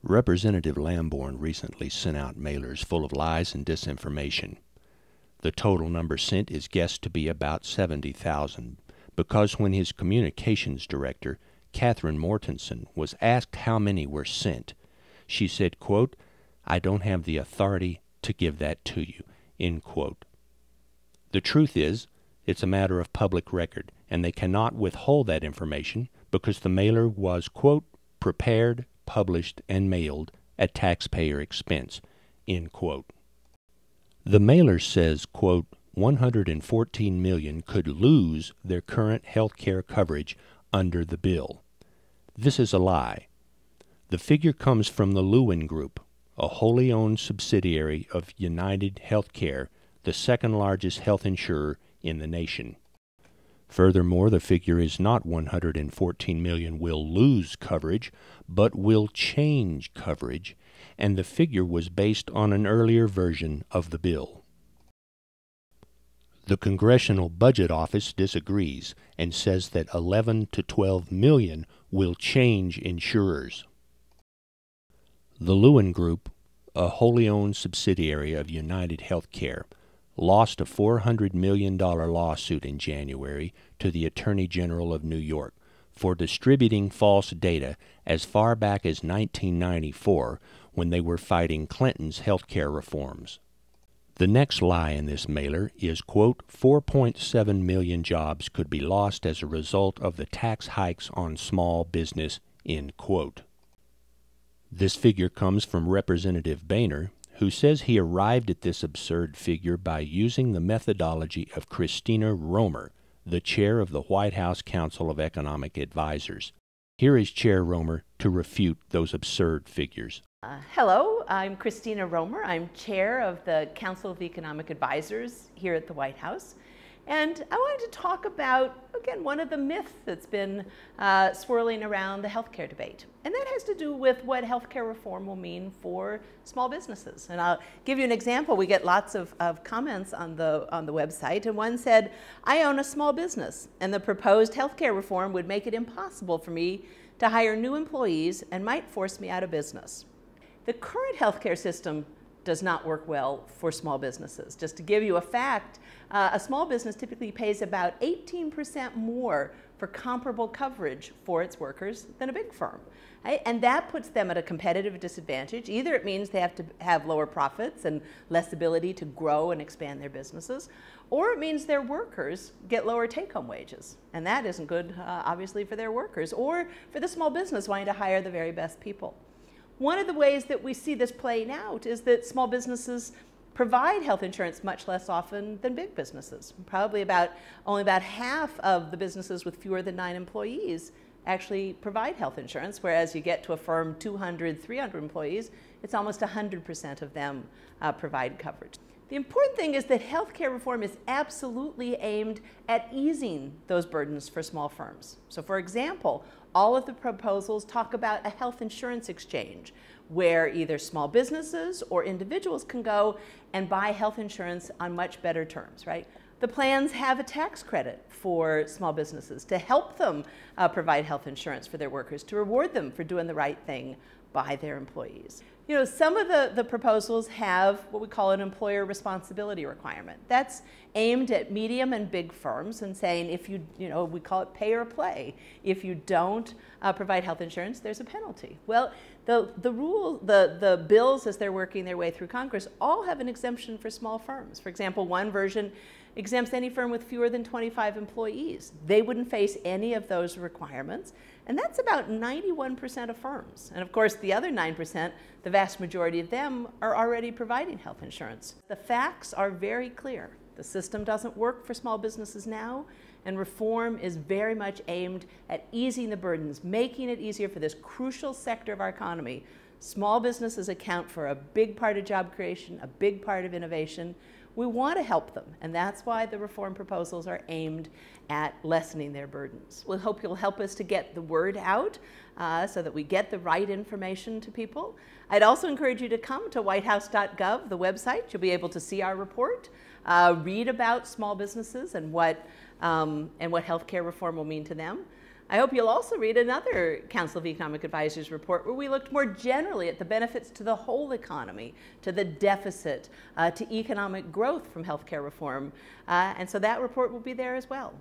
Representative Lamborn recently sent out mailers full of lies and disinformation. The total number sent is guessed to be about 70,000, because when his communications director, Catherine Mortensen, was asked how many were sent, she said, quote, "I don't have the authority to give that to you," end quote. The truth is, it's a matter of public record, and they cannot withhold that information because the mailer was, quote, "prepared, published, and mailed at taxpayer expense," end quote. The mailer says, quote, 114 million could lose their current health care coverage under the bill. This is a lie. The figure comes from the Lewin Group, a wholly owned subsidiary of United Healthcare, the second largest health insurer in the nation. Furthermore, the figure is not 114 million will lose coverage, but will change coverage, and the figure was based on an earlier version of the bill. The Congressional Budget Office disagrees and says that 11 to 12 million will change insurers. The Lewin Group, a wholly owned subsidiary of United Healthcare, lost a $400 million lawsuit in January to the Attorney General of New York for distributing false data as far back as 1994 when they were fighting Clinton's health care reforms. The next lie in this mailer is, quote, 4.7 million jobs could be lost as a result of the tax hikes on small business, end quote. This figure comes from Representative Boehner, who says he arrived at this absurd figure by using the methodology of Christina Romer, the chair of the White House Council of Economic Advisers. Here is Chair Romer to refute those absurd figures. Hello, I'm Christina Romer. I'm chair of the Council of Economic Advisers here at the White House. And I wanted to talk about, again, one of the myths that's been swirling around the healthcare debate. And that has to do with what healthcare reform will mean for small businesses. And I'll give you an example. We get lots of comments on the website. And one said, "I own a small business, and the proposed healthcare reform would make it impossible for me to hire new employees and might force me out of business." The current healthcare system does not work well for small businesses. Just to give you a fact, a small business typically pays about 18% more for comparable coverage for its workers than a big firm. Right? And that puts them at a competitive disadvantage. Either it means they have to have lower profits and less ability to grow and expand their businesses, or it means their workers get lower take-home wages. And that isn't good, obviously, for their workers or for the small business wanting to hire the very best people. One of the ways that we see this playing out is that small businesses provide health insurance much less often than big businesses. Probably only about half of the businesses with fewer than 9 employees actually provide health insurance, whereas you get to a firm 200, 300 employees, it's almost 100% of them provide coverage. The important thing is that healthcare reform is absolutely aimed at easing those burdens for small firms. So for example, all of the proposals talk about a health insurance exchange where either small businesses or individuals can go and buy health insurance on much better terms, right? The plans have a tax credit for small businesses to help them provide health insurance for their workers, to reward them for doing the right thing by their employees. You know, some of the proposals have what we call an employer responsibility requirement. That's aimed at medium and big firms and saying if you we call it pay or play. If you don't provide health insurance, there's a penalty. Well, the bills as they're working their way through Congress all have an exemption for small firms. For example, one version exempts any firm with fewer than 25 employees. They wouldn't face any of those requirements. And that's about 91% of firms. And of course, the other 9%, the vast majority of them are already providing health insurance. The facts are very clear. The system doesn't work for small businesses now, and reform is very much aimed at easing the burdens, making it easier for this crucial sector of our economy. Small businesses account for a big part of job creation, a big part of innovation. We want to help them, and that's why the reform proposals are aimed at lessening their burdens. We hope you'll help us to get the word out so that we get the right information to people. I'd also encourage you to come to whitehouse.gov, the website. You'll be able to see our report, read about small businesses and what healthcare reform will mean to them. I hope you'll also read another Council of Economic Advisors report where we looked more generally at the benefits to the whole economy, to the deficit, to economic growth from healthcare reform. And so that report will be there as well.